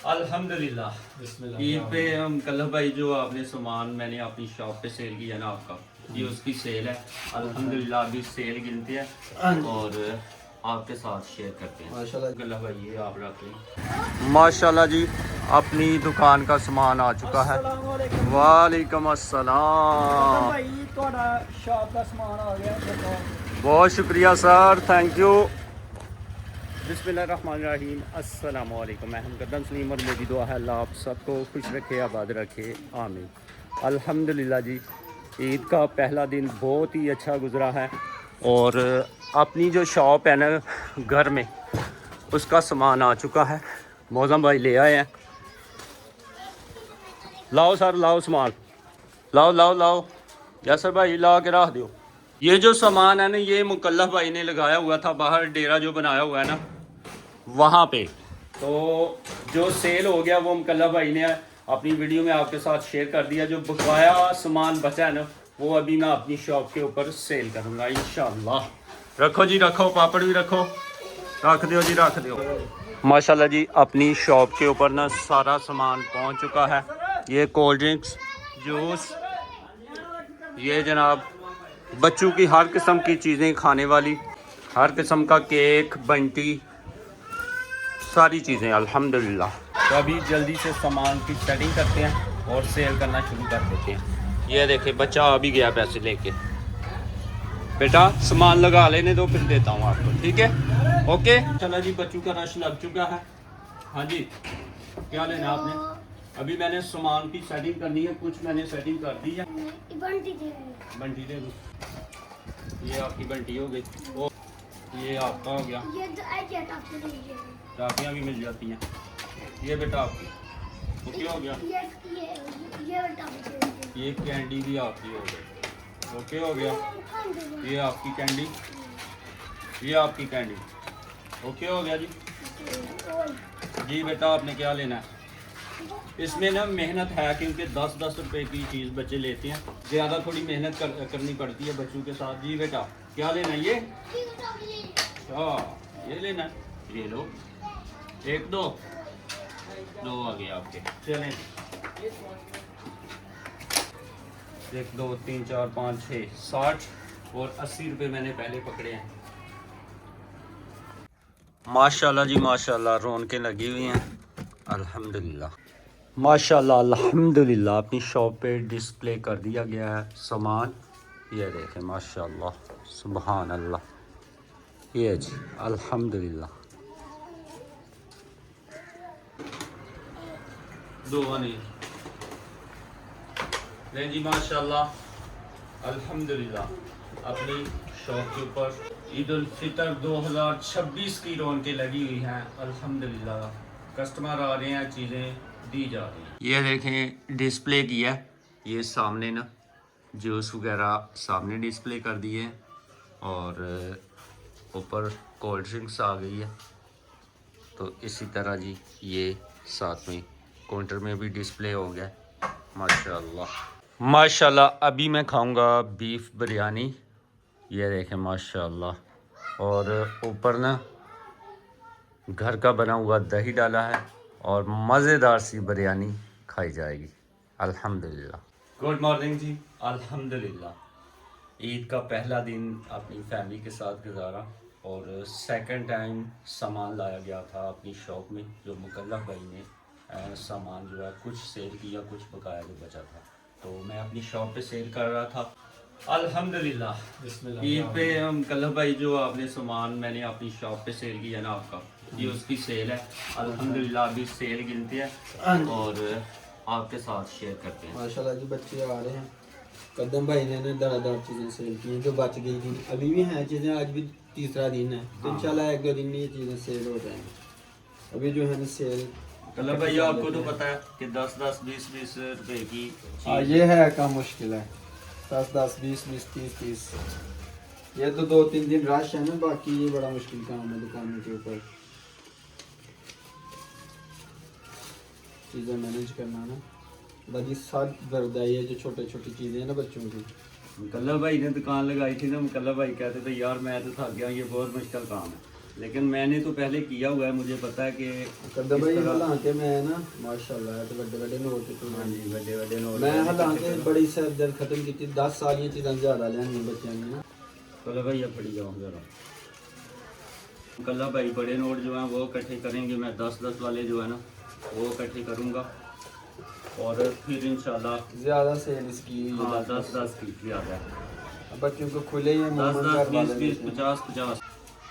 अल्हम्दुलिल्लाह ईद पे हम कल भाई जो आपने सामान मैंने अपनी शॉप पे सेल किया ना आपका, ये उसकी सेल है। अल्हम्दुलिल्लाह अभी सेल गिनते हैं और आपके साथ शेयर करते हैं। माशाल्लाह कल्ला भाई ये आप रख लें। माशाल्लाह जी अपनी दुकान का सामान आ चुका है। वालेकुम अस्सलाम भाई थोड़ा शॉप का सामान आ गया। बहुत शुक्रिया सर, थैंक यू। बिस्मिल्लाहिर्रहमानिर्रहीम, अस्सलाम वालेकुम। मैं हमकदम सलीम और मेरी दुआ है अल्लाह आप सबको खुश रखे, आबाद रखे, आमीन। अल्हम्दुलिल्लाह जी ईद का पहला दिन बहुत ही अच्छा गुज़रा है और अपनी जो शॉप है ना घर में, उसका सामान आ चुका है। मौज़म भाई ले आए हैं। लाओ सर, लाओ सामान, लाओ लाओ लाओ यासर भाई ला के रख दो। ये जो सामान है ना ये मुकल्लफ भाई ने लगाया हुआ था बाहर, डेरा जो बनाया हुआ है ना वहाँ पे। तो जो सेल हो गया वो मुकल्लफ भाई ने अपनी वीडियो में आपके साथ शेयर कर दिया। जो बकाया सामान बचा है ना वो अभी मैं अपनी शॉप के ऊपर सेल करूँगा इंशाल्लाह। रखो जी रखो, पापड़ भी रखो, रख दो जी रख दो। माशाल्लाह जी अपनी शॉप के ऊपर ना सारा सामान पहुँच चुका है। ये कोल्ड ड्रिंक्स, जूस, ये जनाब बच्चों की हर किस्म की चीज़ें खाने वाली, हर किस्म का केक, बंटी, सारी चीज़ें अल्हम्दुलिल्लाह। तो अभी जल्दी से सामान की सेटिंग करते हैं और सेल करना शुरू कर देते हैं। ये देखे बच्चा आ भी गया पैसे लेके। बेटा सामान लगा लेने दो फिर देता हूँ आपको, ठीक है? ओके चला जी, बच्चों का रश लग चुका है। हाँ जी क्या लेना आपने? अभी मैंने सामान की सेटिंग करनी है, कुछ मैंने सेटिंग कर दी है। बंटी दे दो, ये आपकी बंटी हो गई। वो ये आपका हो गया। टाफियाँ भी मिल जाती हैं। ये बेटा आपकी ओके हो गया। ये कैंडी भी आपकी हो गई, ओके हो गया। ये आपकी कैंडी, ये आपकी कैंडी ओके हो गया जी। जी बेटा आपने क्या लेना है? इसमें ना मेहनत है क्योंकि 10-10 रुपए की चीज़ बच्चे लेते हैं, ज़्यादा थोड़ी मेहनत करनी पड़ती है बच्चों के साथ। जी बेटा क्या लेना है? ये अच्छा ये लेना है, ये लो। एक दो दो आ गए आपके, चलें। 1 2 3 4 5 6 60 और 80 रुपये मैंने पहले पकड़े हैं। माशाल्लाह जी माशाल्लाह रौनकें लगी हुई हैं अल्हम्दुलिल्लाह। माशाल्लाह अल्हम्दुलिल्लाह अपनी शॉप पे डिस्प्ले कर दिया गया है सामान। ये देखें माशाल्लाह, सुभान अल्लाह। ये जी अल्हम्दुलिल्लाह। दो नहीं नहीं जी माशाल्लाह अल्हम्दुलिल्लाह अपनी शॉप के ऊपर ईद उल फितर 2026 की रौनकें लगी हुई हैं अल्हम्दुलिल्लाह। कस्टमर आ रहे हैं, चीज़ें दी जा रही हैं। ये देखें डिस्प्ले किया, ये सामने ना जूस वगैरह सामने डिस्प्ले कर दिए और ऊपर कोल्ड ड्रिंक्स आ गई है। तो इसी तरह जी ये साथ में काउंटर में भी डिस्प्ले हो गया माशाल्लाह। माशाल्लाह अभी मैं खाऊंगा बीफ बिरयानी, ये देखें माशाल्लाह। और ऊपर ना घर का बना हुआ दही डाला है और मज़ेदार सी बिरयानी खाई जाएगी अल्हम्दुलिल्लाह। गुड मॉर्निंग जी, अल्हम्दुलिल्लाह ईद का पहला दिन अपनी फैमिली के साथ गुजारा और सेकंड टाइम सामान लाया गया था अपनी शॉप में। जो मुकल्लफ भाई ने सामान जो है कुछ सेल किया, कुछ बकाया जो बचा था, तो मैं अपनी शॉप पे सेल कर रहा था अल्हम्दुलिल्लाह। ईद पे मुकल्लफ भाई जो आपने सामान मैंने अपनी शॉप पे सेल किया ना आपका, ये उसकी सेल है अल्हम्दुलिल्लाह। अभी सेल गिनते हैं और आपके साथ शेयर करते हैं। माशाल्लाह जी बच्चे आ रहे हैं। कदम भाई ने दानादार चीज़ें सेल की हैं जो बच गई थी, अभी भी हैं चीज़ें, आज भी तीसरा दिन है। तो इंशाल्लाह 1-2 दिन में ये चीज़ें सेल हो जाएंगी। अभी जो है ना सेल कल भाई आपको तो पता है कि 10-10 20-20 रुपए की ये है काम मुश्किल है। 10-10 20-20 30-30 ये तो 2-3 दिन रश है ना, बाकी ये बड़ा मुश्किल काम है दुकानों के ऊपर चीज़ें मैनेज करना ना। बड़ी साथ दर्द है ये जो छोटे छोटी चीज़ें हैं ना बच्चों की। मुकल्लफ भाई ने दुकान लगाई थी ना, मुकल्लफ भाई कहते थे यार मैं तो थक गया, ये बहुत मुश्किल काम है। लेकिन मैंने तो पहले किया हुआ है, मुझे पता है कि कदम किस भाई तरह- हालांकि मैं ना माशाल्लाह तो बड़े बड़े नोट तो हाँ जी, बड़े बड़े नोट मैं हालांकि बड़ी सर दर्द खत्म की 10 साल ये चीज़ां ज़्यादा लेनी बच्चों ने ना। चलो भाई अब फड़ी जाओ जरा। कल भाई बड़े नोट जो हैं वो इकट्ठे करेंगे, मैं 10-10 वाले जो है ना वो इकट्ठे करूँगा और फिर इंशाल्लाह ज़्यादा सेल इसकी हुई हाँ है 10-10 की ज़्यादा है, बच्चों को खुले ही 10-10, 20-20, 50-50।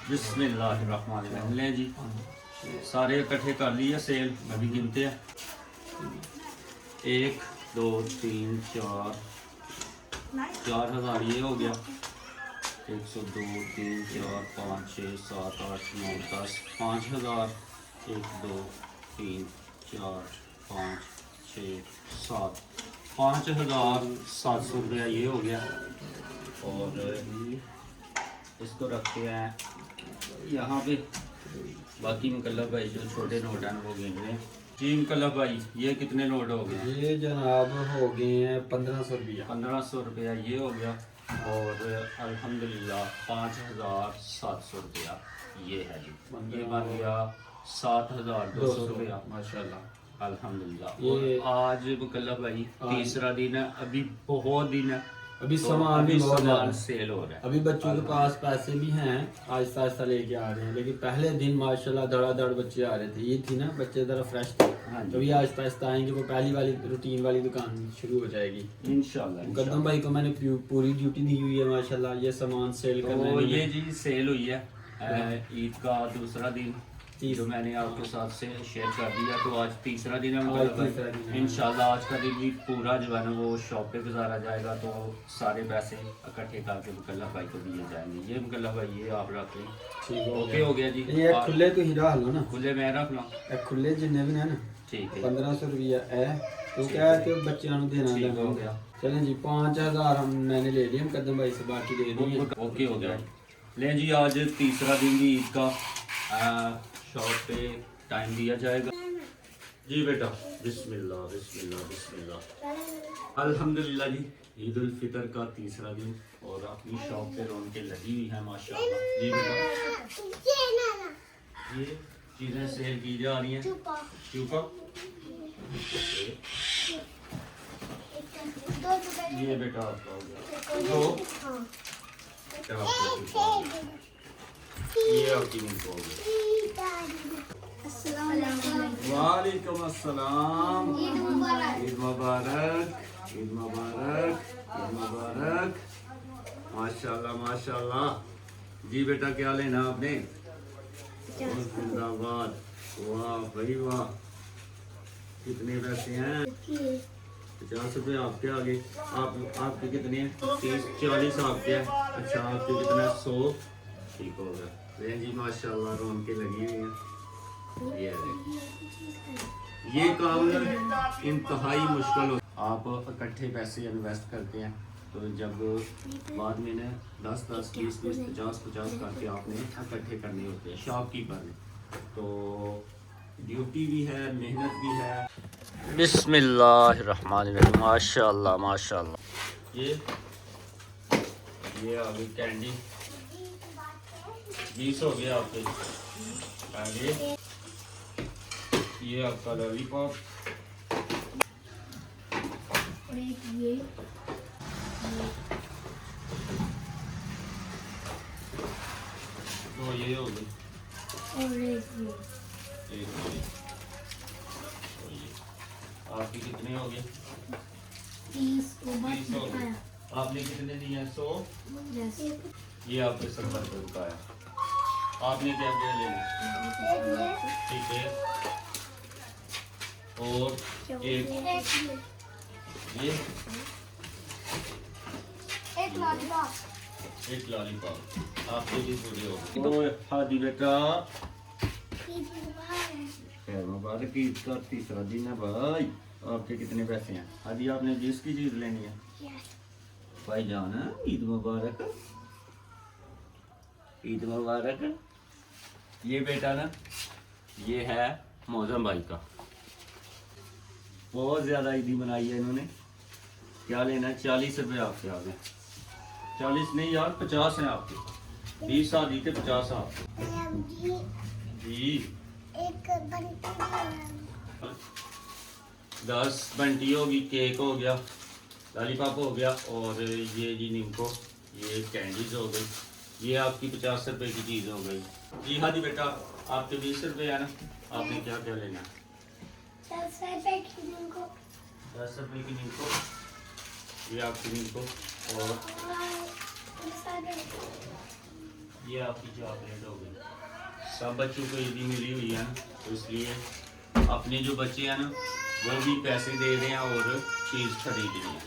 बिस्मिल्लाहिर्रहमानिर्रहीम। लें जी सारे इकट्ठे कर लिए सेल, अभी गिनते हैं 1 2 3 4 4,000 ये हो गया, 102 3 4 5 6 7 8 9 10 5,000 1 2 3 4 5 6 7 5,700 रुपया ये हो गया। और इसको रखते हैं यहाँ पे। बाकी मुकल्लफ भाई जो छोटे नोट हैं वो गिन रहे हैं। जी मुकल्लफ भाई ये कितने नोट हो गए? ये जनाब हो गए हैं 1500 रुपया। 1500 रुपया ये हो गया और अल्हम्दुलिल्लाह 5,700 रुपया ये है जी। ये बन गया 7,200 रुपया माशाल्लाह। अल्हम्दुलिल्लाह। ये- और आज मुकल्लफ भाई तीसरा दिन है, अभी बहुत दिन है, अभी तो सामान भी अभी बहुत सामान ज़्यादा। सेल हो रहा है। अभी बच्चों के पास पैसे भी हैं, आहिस्ता आहिस्ता लेके आ रहे हैं, लेकिन पहले दिन माशाल्लाह धड़ाधड़ बच्चे आ रहे थे। ये थी ना बच्चे ज़रा फ्रेश थे, हाँ जी। तो ये आहिस्ता आहिस्ता आएंगे, वो पहली वाली रूटीन वाली दुकान शुरू हो जाएगी। इंशाल्लाह मुकद्दम भाई को मैंने पूरी ड्यूटी दी हुई है माशाल्लाह, ये सामान सेल करना तो है। ये जी सेल हुई है ईद का दूसरा दिन तीस- जो मैंने आपके साथ से शेयर कर दिया। तो आज तीसरा दिन है आज तीसरा दिन है। इंशाल्लाह आज का दिन भी पूरा जो है ना वो शॉप पे गुजारा जाएगा, तो सारे पैसे इकट्ठे करके मुकल्लफ भाई को दिए जाएंगे। ये मुकल्लफ भाई ये आप रख लें। ठीक हो ओके हो गया जी। ये और खुले तो हीरा लो ना, खुले मैं रख लो। ये खुले जिन्ने भी है ना ठीक है 1500 रुपया है, तो क्या है कि बच्चों को देना ठीक हो देना। गया। चलें जी 5000 हम मैंने ले लिए मुकद्दम भाई से, बाकी दे दिए। ओके हो गया। लें जी आज तीसरा दिन भी ईद का शॉप पे टाइम दिया जाएगा जी बेटा। बिस्मिल्लाह बिस्मिल्लाह बिस्मिल्लाह। अल्हम्दुलिल्लाह जी ईद उल फितर का तीसरा दिन और अपनी शॉप पे रौनकें लगी हुई हैं माशाल्लाह। जी बेटा ये चीज़ें सेल की जा रही हैं। चुपा ये बेटा आपका हो गया दो, क्या आपका चुपा हो गया? ये आपकी मुझको हो गया। वालेकुम अस्सलाम। ईद मुबारक ईद मुबारक ईद मुबारक। माशाल्लाह माशाल्लाह। जी बेटा क्या लेना आपने? जिंदाबाद। वाह भाई वाह। कितने पैसे हैं? 50 रुपये आपके आगे। आपके कितने हैं? 30-40 आपके हैं। अच्छा आपके कितना है? 100। ठीक हो गया। लें जी माशाल्लाह रौनकें लगी हुई हैं। ये काम ना इंतहाई मुश्किल हो। आप इकट्ठे पैसे इन्वेस्ट करते हैं तो जब बाद में ना 10-10, 20-20, 50-50 करके आपने इकट्ठे करने होते हैं शॉपकीपर में, तो ड्यूटी भी है मेहनत भी है। बिस्मिल्लाहिर्रहमानिर्रहीम। माशाल्लाह माशाल्लाह। ये आ गई कैंडी 20 हो गया आपके आगे। ये आपका लॉलीपॉप तो ये हो गई एक ये। तो ये आपके कितने हो गए? 30 हो गए। आपने कितने दिए? 100। ये आपके 70 रुपये का है। आपने क्या क्या लेना? ठीक है। और एक ये एक लॉलीपॉप आपके भी पूरे हो गए। तो हादी बेटा खैर मुबारक। ईद का तीसरा दिन है भाई। आपके कितने पैसे हैं? हादी आपने जिसकी चीज लेनी है भाई जाना। ईद मुबारक ईद मुबारक। ये बेटा ना ये है मौजम भाई का, बहुत ज़्यादा ईदी बनाई है इन्होंने। क्या लेना है? 40 रुपये आपके आगे। 40 नहीं यार 50 हैं आपके। 20 आदि थे 50 आपके। जी एक बंटी भी 10 बंटी होगी, केक हो गया, लॉलीपॉप हो गया, और ये जी निम्को ये कैंडीज हो गई। ये आपकी 50 रुपए की चीज़ हो गई। जी हाँ जी बेटा, आपके 20 रुपए है ना, आपने क्या क्या लेना है? 10 रुपए की निम्को 10 रुपए की निम्को, ये आपकी निम्को, और ये आपकी चॉकलेट हो गई। सब बच्चों को ईदी मिली हुई है ना, तो इसलिए अपने जो बच्चे हैं ना वो भी पैसे दे रहे हैं और चीज़ खरीद रहे हैं।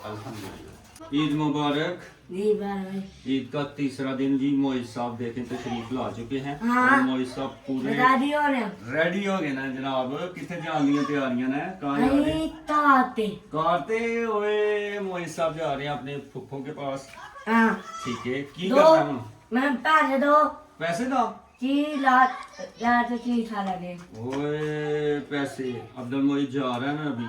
अल्हम्दुलिल्लाह। ईद मुबारक। जी भाई ईद का तीसरा दिन जी, मोइज साहब देखें तशरीफ ला चुके हैं। हाँ। और मोइज साहब पूरे दादी और रेडी हो गए ना जनाब। कितने जान दी तैयारियां ने, कहाँ जा रहे हैं? ताते करते हुए मोइज साहब जा रहे हैं अपने फुफ्फो के पास। हाँ ठीक है, की दो करना है? मैं पैसे दो पैसे दो। जी लात चीज खा लगे ओए पैसे, अब्दुल मोइज जा रहा है ना अभी,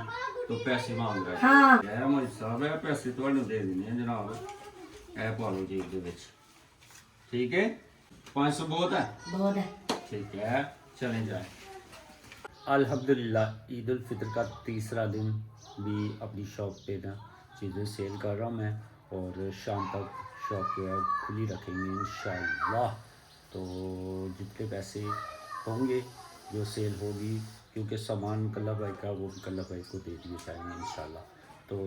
तो पैसे मांग रहा है। हाँ है मोइज साहब, है पैसे ਤੁਹਾਨੂੰ ਦੇ ਦੇਣੇ ਆ जनाब। ਇਹ ਪਾ ਲਓ ਜੇਬ ਦੇ ਵਿੱਚ। ठीक है, 500 बहुत है। बहुत है ठीक है, चलें जाए। अल्हम्दुलिल्लाह ईद उल फितर का तीसरा दिन भी अपनी शॉप पे ना चीज़ें सेल कर रहा हूँ मैं, और शाम तक शॉप जो है खुली रखेंगे इंशाअल्लाह। तो जितने पैसे होंगे जो सेल होगी, क्योंकि सामान कल्ला भाई का वो कल्ला भाई को दे दिए जाएंगे इंशाअल्लाह। तो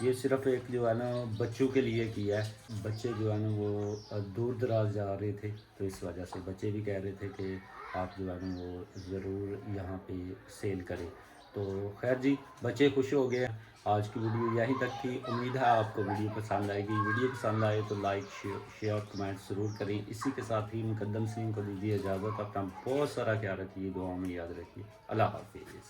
ये सिर्फ एक जो है ना बच्चों के लिए किया है। बच्चे जो है ना वो दूर दराज जा रहे थे, तो इस वजह से बच्चे भी कह रहे थे कि आप जो है ना वो ज़रूर यहाँ पे सेल करें। तो खैर जी, बच्चे खुश हो गए। आज की वीडियो यहीं तक थी। उम्मीद है आपको वीडियो पसंद आएगी। वीडियो पसंद आए तो लाइक शेयर कमेंट ज़रूर करें। इसी के साथ ही मुकद्दम सिंह को दीजिए इजाज़त। अपना बहुत सारा ख्याल रखिए, दुआ में याद रखिए। अल्लाह हाफिज़।